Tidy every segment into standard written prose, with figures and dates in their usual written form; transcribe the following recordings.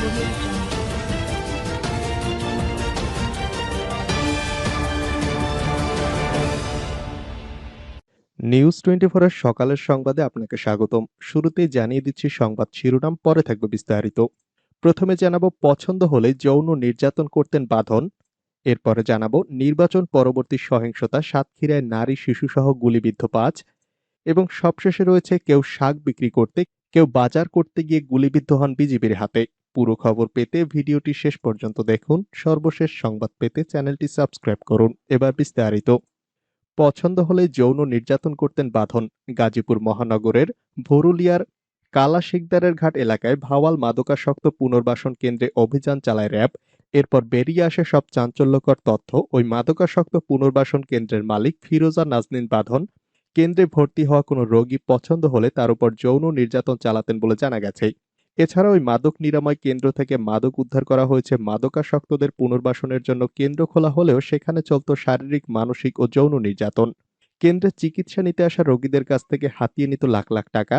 Audio Jungle. News 24 এর সকালের সংবাদে আপনাকে স্বাগতম। শুরুতেই জানিয়ে দিচ্ছি সংবাদ শিরোনাম, পরে থাকবে বিস্তারিত। প্রথমে জানাবো পছন্দ হলে যৌন নির্যাতন করতেন বাঁধন। এরপরে জানাবো নির্বাচন পরবর্তী সহিংসতা, সাতক্ষীরায় নারী শিশুসহ গুলিবিদ্ধ ৫। এবং সবশেষে রয়েছে কেউ শাক বিক্রি করতে, কেউ বাজার করতে গিয়ে গুলিবিদ্ধ হন বিজিবির হাতে। পুরো খবর পেতে ভিডিওটি শেষ পর্যন্ত দেখুন। সর্বশেষ সংবাদ পেতে চ্যানেলটি সাবস্ক্রাইব করুন। এবার বিস্তারিত। পছন্দ হলে যৌন নির্যাতন করতেন বাঁধন। গাজীপুর মহানগরের ভরুলিয়ার কালা শিকদারের ঘাট এলাকায় ভাওয়াল মাদকাসক্ত পুনর্বাসন কেন্দ্রে অভিযান চালায় র্যাব। এরপর বেরিয়ে আসে সব চাঞ্চল্যকর তথ্য। ওই মাদকাসক্ত পুনর্বাসন কেন্দ্রের মালিক ফিরোজা নাজনীন বাঁধন কেন্দ্রে ভর্তি হওয়া কোনো রোগী পছন্দ হলে তার উপর যৌন নির্যাতন চালাতেন বলে জানা গেছে। এছাড়া ওই মাদক নিরাময় কেন্দ্র থেকে মাদক উদ্ধার করা হয়েছে। মাদকাসক্তদের পুনর্বাসনের জন্য কেন্দ্র খোলা হলেও সেখানে চলত শারীরিক, মানসিক ও যৌন নির্যাতন। কেন্দ্রে চিকিৎসা নিতে আসা রোগীদের কাছ থেকে হাতিয়ে নিত লাখ লাখ টাকা।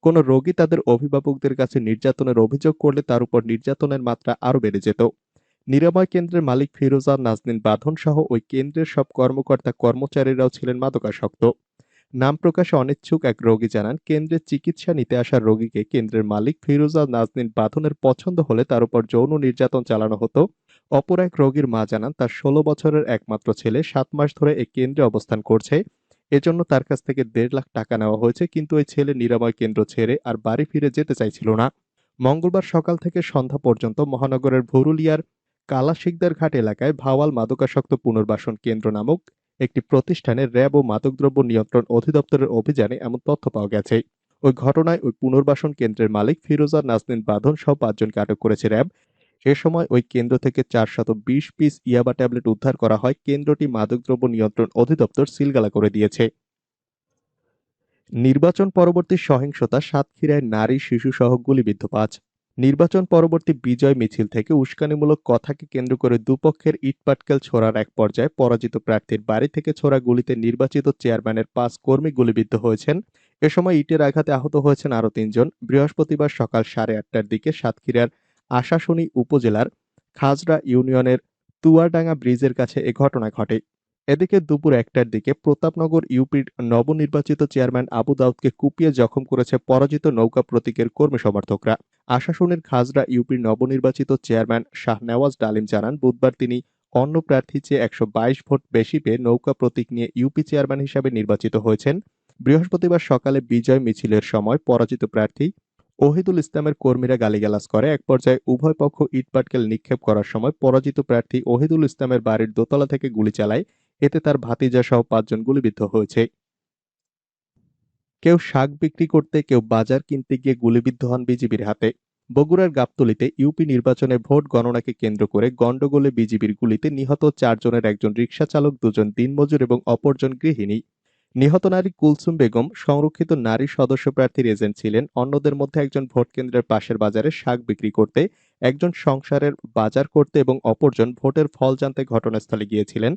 কোনো রোগী তাদের অভিভাবকদের কাছে নির্যাতনের অভিযোগ করলে তার উপর নির্যাতনের মাত্রা আরও বেড়ে যেত। নিরাময় কেন্দ্রের মালিক ফিরোজা নাজনীন বাঁধন সহ ওই কেন্দ্রের সব কর্মকর্তা কর্মচারীরাও ছিলেন মাদকাসক্ত। নাম প্রকাশে অনিচ্ছুক এক রোগী জানান, কেন্দ্রে চিকিৎসা নিতে আসা রোগীকে কেন্দ্রের মালিক ফিরোজা নাজনীন বাঁধনের পছন্দ হলে তার উপর যৌন নির্যাতন চালানো হতো। অপর এক রোগীর মা জানান, তার ১৬ বছরের একমাত্র ছেলে ৭ মাস ধরে এই কেন্দ্রে অবস্থান করছে। এজন্য তার কাছ থেকে ১.৫ লাখ টাকা নেওয়া হয়েছে, কিন্তু ওই ছেলে নিরাময় কেন্দ্র ছেড়ে আর বাড়ি ফিরে যেতে চাইছিল না। মঙ্গলবার সকাল থেকে সন্ধ্যা পর্যন্ত মহানগরের ভরুলিয়ার কালা শিকদার ঘাট এলাকায় ভাওয়াল মাদকাসক্ত পুনর্বাসন কেন্দ্র নামক একটি প্রতিষ্ঠানে র্যাব ও মাদকদ্রব্য নিয়ন্ত্রণ অধিদপ্তরের অভিযানে এমন তথ্য পাওয়া গেছে। ওই ঘটনায় ওই পুনর্বাসন কেন্দ্রের মালিক ফিরোজা নাজনীন বাঁধন সহ ৫ জনকে আটক করেছে র্যাব। এ সময় ওই কেন্দ্র থেকে ৪২০ পিস ইয়াবা ট্যাবলেট উদ্ধার করা হয়। কেন্দ্রটি মাদকদ্রব্য নিয়ন্ত্রণ অধিদপ্তর সিলগালা করে দিয়েছে। নির্বাচন পরবর্তী সহিংসতা, সাতক্ষীরায় নারী শিশুসহ গুলিবিদ্ধ ৫। নির্বাচন পরবর্তী বিজয় মিছিল থেকে উস্কানিমূলক কথাকে কেন্দ্র করে দুপক্ষের ইটপাটকেল ছোড়ার এক পর্যায়ে পরাজিত প্রার্থীর বাড়ি থেকে ছোড়া গুলিতে নির্বাচিত চেয়ারম্যানের ৫ কর্মী গুলিবিদ্ধ হয়েছেন। এ সময় ইটের আঘাতে আহত হয়েছেন আরও ৩ জন। বৃহস্পতিবার সকাল ৮:৩০টার দিকে সাতক্ষীরার আশাশুনি উপজেলার খাজরা ইউনিয়নের তুয়ারডাঙ্গা ব্রিজের কাছে এ ঘটনা ঘটে। এদিকে দুপুর ১টার দিকে প্রতাপনগর ইউপির নবনির্বাচিত চেয়ারম্যান আবু দাউদকে কুপিয়ে জখম করেছে পরাজিত নৌকা প্রতীকের কর্মী সমর্থকরা। আশাশুনির খাজরা ইউপির নবনির্বাচিত চেয়ারম্যান শাহনেওয়াজ ডালিম জানান, বুধবার তিনি অন্য প্রার্থীর চেয়ে ১২২ ভোট বেশি পেয়ে নৌকা প্রতীক নিয়ে ইউপি চেয়ারম্যান হিসাবে নির্বাচিত হয়েছেন। বৃহস্পতিবার সকালে বিজয় মিছিলের সময় পরাজিত প্রার্থী ওহিদুল ইসলামের কর্মীরা গালিগালাজ করে। এক পর্যায়ে উভয় পক্ষ ইটপাটকেল নিক্ষেপ করার সময় পরাজিত প্রার্থী ওহিদুল ইসলামের বাড়ির দোতলা থেকে গুলি চালায়। এতে তার ভাতিজা সহ ৫ জন গুলিবিদ্ধ হয়েছে। কেউ শাক বিক্রি করতে, কেউ বাজার কিনতে গিয়ে গুলিবিদ্ধ হন বিজিবির হাতে। বগুড়ার গাবতলীতে ইউপি নির্বাচনে ভোট গণনাকে কেন্দ্র করে গন্ডগোলে বিজিবির গুলিতে নিহত ৪ জনের একজন রিকশা চালক, ২ জন দিনমজুর এবং অপরজন গৃহিণী। নিহত নারী কুলসুম বেগম সংরক্ষিত নারী সদস্য প্রার্থীর এজেন্ট ছিলেন। অন্যদের মধ্যে একজন ভোট কেন্দ্রের পাশের বাজারে শাক বিক্রি করতে, একজন সংসারের বাজার করতে এবং অপরজন ভোটের ফল জানতে ঘটনাস্থলে গিয়েছিলেন।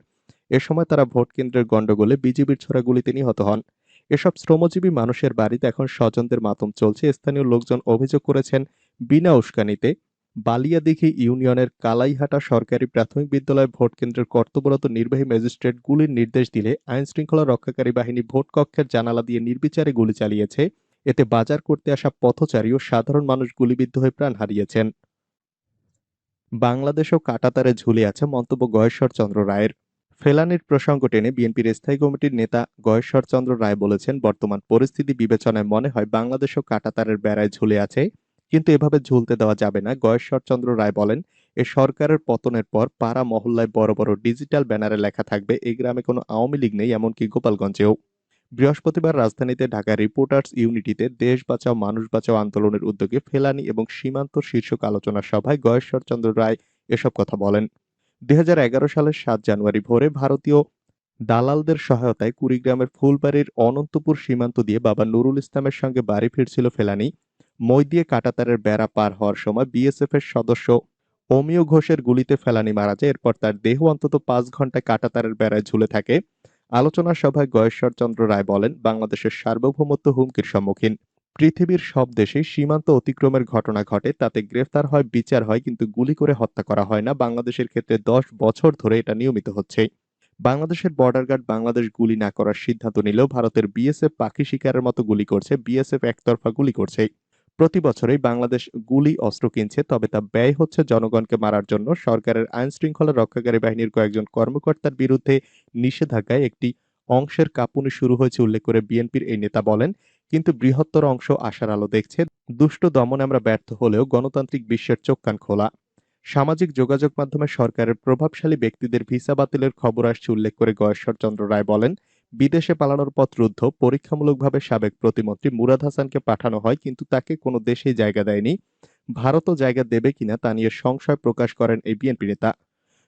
এ সময় তারা ভোট কেন্দ্রের গন্ডগোলে বিজিবির ছোড়া গুলিতে নিহত হন। এসব শ্রমজীবী মানুষের বাড়িতে এখন স্বজনদের মাতম চলছে। স্থানীয় লোকজন অভিযোগ করেছেন, বিনা উস্কানিতে বালিয়াদিঘি ইউনিয়নের কালাইহাটা সরকারি প্রাথমিক বিদ্যালয় ভোট কেন্দ্রের কর্তব্যরত নির্বাহী ম্যাজিস্ট্রেট গুলির নির্দেশ দিলে আইনশৃঙ্খলা রক্ষাকারী বাহিনী ভোট কক্ষের জানালা দিয়ে নির্বিচারে গুলি চালিয়েছে। এতে বাজার করতে আসা পথচারী ও সাধারণ মানুষ গুলিবিদ্ধ হয়ে প্রাণ হারিয়েছেন। বাংলাদেশও কাঁটাতারে ঝুলে আছে, মন্তব্য গয়েশ্বর চন্দ্র রায়ের। ফেলানির প্রসঙ্গ টেনে বিএনপির স্থায়ী কমিটির নেতা গয়েশ্বর চন্দ্র রায় বলেছেন, বর্তমান পরিস্থিতি বিবেচনায় মনে হয় বাংলাদেশও কাঁটাতারের বেড়ায় ঝুলে আছে, কিন্তু এভাবে ঝুলতে দেওয়া যাবে না। গয়েশ্বর চন্দ্র রায় বলেন, এ সরকারের পতনের পর পাড়া মহল্লায় বড় বড় ডিজিটাল ব্যানারে লেখা থাকবে, এই গ্রামে কোনো আওয়ামী লীগ নেই, এমনকি গোপালগঞ্জেও। বৃহস্পতিবার রাজধানীতে ঢাকা রিপোর্টার্স ইউনিটিতে দেশ বাঁচাও মানুষ বাঁচাও আন্দোলনের উদ্যোগে ফেলানি এবং সীমান্ত শীর্ষক আলোচনা সভায় গয়েশ্বর চন্দ্র রায় এসব কথা বলেন। ২০১১ সালের ৭ জানুয়ারি ভোরে ভারতীয় দালালদের সহায়তায় কুড়িগ্রামের ফুলবাড়ির অনন্তপুর সীমান্ত দিয়ে বাবা নুরুল ইসলামের সঙ্গে বাড়ি ফিরছিল ফেলানি। মই দিয়ে কাঁটাতারের বেড়া পার হওয়ার সময় বিএসএফ এর সদস্য অমিয় ঘোষের গুলিতে ফেলানি মারা যায়। এরপর তার দেহ অন্তত ৫ ঘন্টা কাঁটাতারের বেড়ায় ঝুলে থাকে। আলোচনা সভায় গয়েশ্বর চন্দ্র রায় বলেন, বাংলাদেশের সার্বভৌমত্ব হুমকির সম্মুখীন। পৃথিবীর সব দেশেই সীমান্ত অতিক্রমের ঘটনা ঘটে, তাতে গ্রেফতার হয়, বিচার হয়, কিন্তু গুলি করে হত্যা করা হয় না। বাংলাদেশের ক্ষেত্রে ১০ বছর ধরে এটা নিয়মিত হচ্ছে। বাংলাদেশের বর্ডার গার্ড বাংলাদেশ গুলি না করার সিদ্ধান্ত নিলেও ভারতের বিএসএফ পাখি শিকারের মতো গুলি করছে। বিএসএফ একতরফা গুলি করছে। প্রতি বছরই বাংলাদেশ গুলি অস্ত্র কিনছে, তবে তা ব্যয় হচ্ছে জনগণকে মারার জন্য। সরকারের আইন শৃঙ্খলা রক্ষাকারী বাহিনীর কয়েকজন কর্মকর্তার বিরুদ্ধে নিষেধাজ্ঞায় একটি অংশের কাঁপুনি শুরু হয়েছে উল্লেখ করে বিএনপির এই নেতা বলেন, কিন্তু বৃহত্তর অংশ আশার আলো দেখছে। দুষ্ট দমনে আমরা ব্যর্থ হলেও গণতান্ত্রিক বিশ্বের চোখ কান খোলা। সামাজিক যোগাযোগ মাধ্যমে সরকারের প্রভাবশালী ব্যক্তিদের ভিসা বাতিলের খবর আসছে উল্লেখ করে গয়েশ্বর চন্দ্র রায় বলেন, বিদেশে পালানোর পথ রুদ্ধ। পরীক্ষামূলকভাবে সাবেক প্রতিমন্ত্রী মুরাদ হাসানকে পাঠানো হয়, কিন্তু তাকে কোনো দেশেই জায়গা দেয়নি। ভারতও জায়গা দেবে কিনা তা নিয়ে সংশয় প্রকাশ করেন এই বিএনপি নেতা।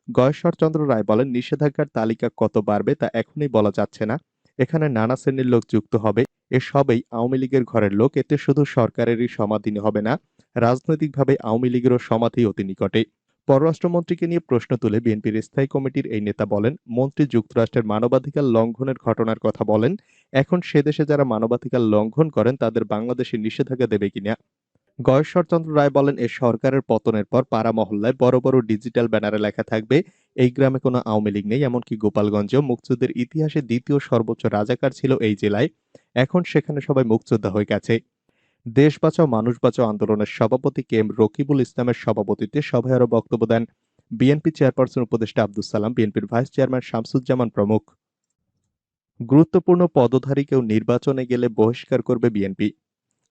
গয়েশ্বর চন্দ্র রায় বলেন, নিষেধাজ্ঞার তালিকা কত বাড়বে তা এখনই বলা যাচ্ছে না। এখানে নানা শ্রেণীর লোক যুক্ত হবে। এ সবই আওয়ামী লীগের ঘরের লোক। এতে শুধু সরকারেরই সমাধি হবে না, রাজনৈতিকভাবে আওয়ামী লীগেরও সমাধি অতি নিকটে। পররাষ্ট্রমন্ত্রীকে নিয়ে প্রশ্ন তুলে বিএনপির স্থায়ী কমিটির এই নেতা বলেন, মন্ত্রী যুক্তরাষ্ট্রের মানবাধিকার লঙ্ঘনের ঘটনার কথা বলেন। এখন সে দেশে যারা মানবাধিকার লঙ্ঘন করেন তাদের বাংলাদেশে নিষেধাজ্ঞা দেবে কিনা। গয়েশ্বরচন্দ্র রায় বলেন, এ সরকারের পতনের পর পাড়া মহল্লায় বড় বড় ডিজিটাল ব্যানারে লেখা থাকবে, এই গ্রামে কোনো আওয়ামী লীগ নেই। এমনকি গোপালগঞ্জেও মুক্তিযুদ্ধের ইতিহাসে দ্বিতীয় সর্বোচ্চ রাজাকার ছিল এই জেলায়। এখন সেখানে সবাই মুক্তিযোদ্ধা হয়ে গেছে। দেশ বাঁচাও মানুষ বাঁচাও আন্দোলনের সভাপতি কে এম রকিবুল ইসলামের সভাপতিত্বে সভায় আরো বক্তব্য দেন বিএনপি চেয়ারপারসন উপদেষ্টা আব্দুস সালাম, বিএনপির ভাইস চেয়ারম্যান শামসুজ্জামান প্রমুখ। গুরুত্বপূর্ণ পদধারী কেউ নির্বাচনে গেলে বহিষ্কার করবে বিএনপি।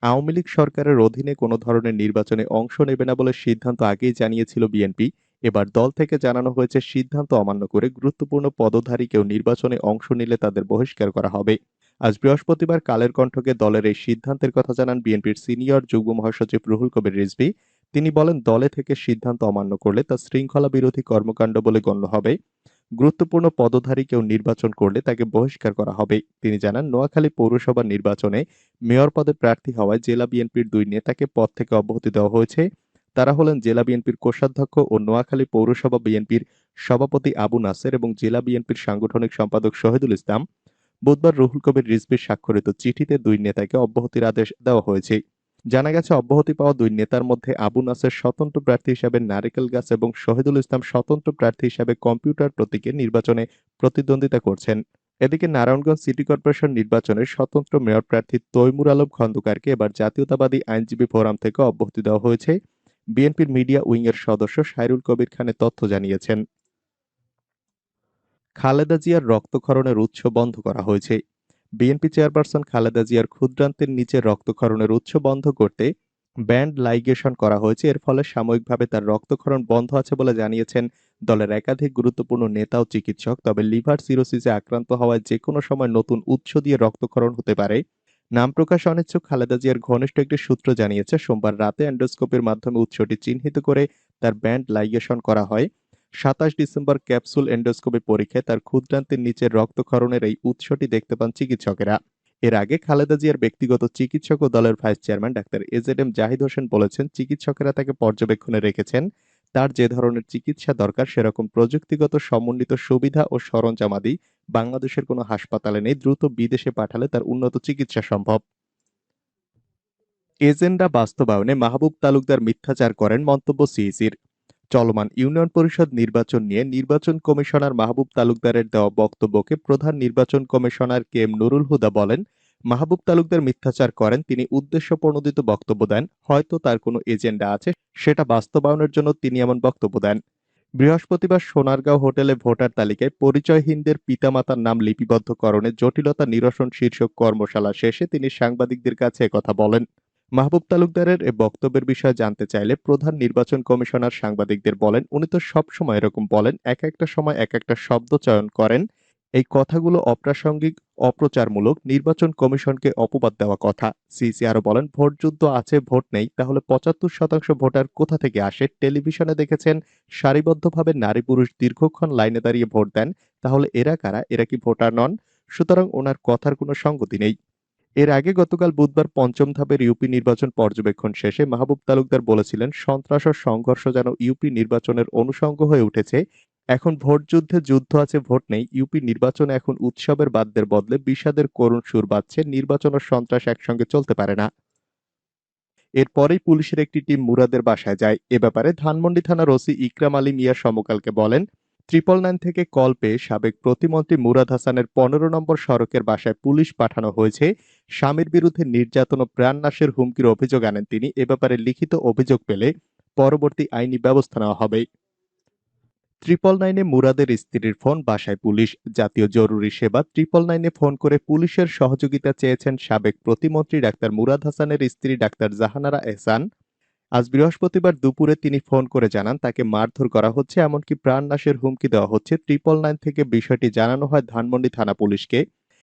আওয়ামী লীগ সরকারের অধীনে কোনো ধরনের নির্বাচনে অংশ নেবে না বলে সিদ্ধান্ত আগেই জানিয়েছিল বিএনপি। এবার দল থেকে জানানো হয়েছে, সিদ্ধান্ত অমান্য করে গুরুত্বপূর্ণ পদধারী কেউ নির্বাচনে অংশ নিলে তাদের বহিষ্কার করা হবে। আজ বৃহস্পতিবার কালের কণ্ঠকে দলের এই সিদ্ধান্তের কথা জানান বিএনপির সিনিয়র যুগ্ম মহাসচিব রুহুল কবির রিজভী। তিনি বলেন, দলে থেকে সিদ্ধান্ত অমান্য করলে তা শৃঙ্খলা বিরোধী কর্মকাণ্ড বলে গণ্য হবে। গুরুত্বপূর্ণ পদধারী কেউ নির্বাচন করলে তাকে বহিষ্কার করা হবে। তিনি জানান, নোয়াখালী পৌরসভা নির্বাচনে মেয়র পদে প্রার্থী হওয়ায় জেলা বিএনপির ২ নেতাকে পদ থেকে অব্যাহতি দেওয়া হয়েছে। তারা হলেন জেলা বিএনপির কোষাধ্যক্ষ ও নোয়াখালী পৌরসভা বিএনপির সভাপতি আবু নাসের এবং জেলা বিএনপির সাংগঠনিক সম্পাদক শহীদুল ইসলাম। বুধবার রুহুল কবির রিজভীর স্বাক্ষরিত চিঠিতে ২ নেতাকে অব্যাহতির আদেশ দেওয়া হয়েছে। জানা গেছে, অব্যাহতি পাওয়া ২ নেতার মধ্যে আবু নাসের স্বতন্ত্র প্রার্থী হিসেবে নারিকেল গাছ এবং শহীদুল ইসলাম স্বতন্ত্র প্রার্থী হিসেবে কম্পিউটার প্রতীকে নির্বাচনে প্রতিদ্বন্দ্বিতা করছেন। এদিকে নারায়ণগঞ্জ সিটি কর্পোরেশন নির্বাচনের স্বতন্ত্র মেয়র প্রার্থী তৈমুর আলম খন্দকারকে এবার জাতীয়তাবাদী আইনজীবী ফোরাম থেকে অব্যাহতি দেওয়া হয়েছে। বিএনপির মিডিয়া উইংয়ের সদস্য সাইরুল কবির খানের তথ্য জানিয়েছেন। খালেদা জিয়ার রক্তক্ষরণের উৎস বন্ধ করা হয়েছে। বিএনপি চেয়ারপারসন খালেদা জিয়ার ক্ষুদ্রান্তের নিচে রক্তক্ষরণের উৎস বন্ধ করতে ব্যান্ড লাইগেশন করা হয়েছে। এর ফলে সাময়িকভাবে তার রক্তক্ষরণ বন্ধ আছে বলে জানিয়েছেন দলের একাধিক গুরুত্বপূর্ণ নেতা ও চিকিৎসক। তবে লিভার সিরোসিসে আক্রান্ত হওয়ায় যেকোনো সময় নতুন উৎস দিয়ে রক্তক্ষরণ হতে পারে। নাম প্রকাশে অনিচ্ছুক খালেদা জিয়ার ঘনিষ্ঠ একটি সূত্র জানিয়েছে, সোমবার রাতে এন্ডোস্কোপির মাধ্যমে উৎসটি চিহ্নিত করে তার ব্যান্ড লাইগেশন করা হয়। ২৭ ডিসেম্বর ক্যাপসুল এন্ডোস্কোপি পরীক্ষায় তার ক্ষুদ্রান্তের নিচের রক্তক্ষরণের এই উৎসটি দেখতে পান চিকিৎসকেরা। এর আগে খালেদা জিয়ার ব্যক্তিগত চিকিৎসক ও দলের vice chairman doctor AZM Zahid Hossain বলেছেন, চিকিৎসকেরা তাকে পর্যবেক্ষণে রেখেছেন। তার যে ধরনের চিকিৎসা দরকার সেরকম প্রযুক্তিগত সমন্বিত সুবিধা ও সরঞ্জামাদি বাংলাদেশের কোনো হাসপাতালে নেই। দ্রুত বিদেশে পাঠালে তার উন্নত চিকিৎসা সম্ভব। এজেন্ডা বাস্তবায়নে মাহবুব তালুকদার মিথ্যাচার করেন, মন্তব্য সিইসির। চলমান ইউনিয়ন পরিষদ নির্বাচন নিয়ে নির্বাচন কমিশনার মাহবুব তালুকদারের দেওয়া বক্তব্যকে প্রধান নির্বাচন commissioner K M Nurul Huda বলেন, মাহবুব তালুকদার মিথ্যাচার করেন। তিনি উদ্দেশ্যপ্রণোদিত বক্তব্য দেন। হয়তো তার কোনো এজেন্ডা আছে, সেটা বাস্তবায়নের জন্য তিনি এমন বক্তব্য দেন। বৃহস্পতিবার সোনারগাঁও হোটেলে ভোটার তালিকায় পরিচয়হীনদের পিতামাতার নাম লিপিবদ্ধকরণে জটিলতা নিরসন শীর্ষক কর্মশালা শেষে তিনি সাংবাদিকদের কাছে একথা বলেন। মাহবুব তালুকদারের এ বক্তব্যের বিষয়ে জানতে চাইলে প্রধান নির্বাচন কমিশনার সাংবাদিকদের বলেন, উনি তো সবসময় এরকম বলেন, এক একটা সময় এক একটা শব্দ চয়ন করেন। এই কথাগুলো অপ্রাসঙ্গিক, অপ্রচারমূলক, নির্বাচন কমিশনকে অপবাদ দেওয়া কথা। সিসি আরো বলেন, ভোট যুদ্ধ আছে, ভোট নেই, তাহলে ৭৫% ভোটার কোথা থেকে আসে? টেলিভিশনে দেখেছেন সারিবদ্ধভাবে নারী পুরুষ দীর্ঘক্ষণ লাইনে দাঁড়িয়ে ভোট দেন, তাহলে এরা কারা? এরা কি ভোটার নন? সুতরাং ওনার কথার কোনো সঙ্গতি নেই। এর আগে গতকাল বুধবার পঞ্চম ধাপের ইউপি নির্বাচন পর্যবেক্ষণ শেষে মাহবুব তালুকদার বলেছিলেন, সন্ত্রাস ও সংঘর্ষ যেন ইউপি নির্বাচনের অনুষঙ্গ হয়ে উঠেছে। এখন ভোট যুদ্ধে যুদ্ধ আছে, ভোট নেই। ইউপি নির্বাচনে এখন উৎসবের বাদ্যের বদলে বিষাদের করুণ সুর বাজছে। নির্বাচন ও সন্ত্রাস একসঙ্গে চলতে পারে না। এরপরেই পুলিশের একটি টিম মুরাদের বাসায় যায়। এ ব্যাপারে ধানমন্ডি থানার ওসি ইকরাম আলী মিয়া সমকালকে বলেন, 999 থেকে কল পেয়ে সাবেক প্রতিমন্ত্রী মুরাদ হাসানের 15 নম্বর সড়কের বাসায় পুলিশ পাঠানো হয়েছে। স্বামীর বিরুদ্ধে নির্যাতন ও প্রাণনাশের হুমকির অভিযোগ আনেন তিনি। এ ব্যাপারে লিখিত অভিযোগ পেলে পরবর্তী আইনি ব্যবস্থা নেওয়া হবে। 999 মুরাদের স্ত্রীর ফোন বাসায় পুলিশ। জাতীয় জরুরি সেবা 999 ফোন করে পুলিশের সহযোগিতা চেয়েছেন সাবেক প্রতিমন্ত্রী ডাক্তার মুরাদ হাসানের স্ত্রী ডাক্তার জাহানারা এহসান। আজ বৃহস্পতিবার দুপুরে তিনি ফোন করে জানান তাকে মারধর করা হচ্ছে, এমনকি প্রাণনাশের হুমকি দেওয়া হচ্ছে। 999 থেকে বিষয়টি জানানো হয় ধানমন্ডি থানা পুলিশকে।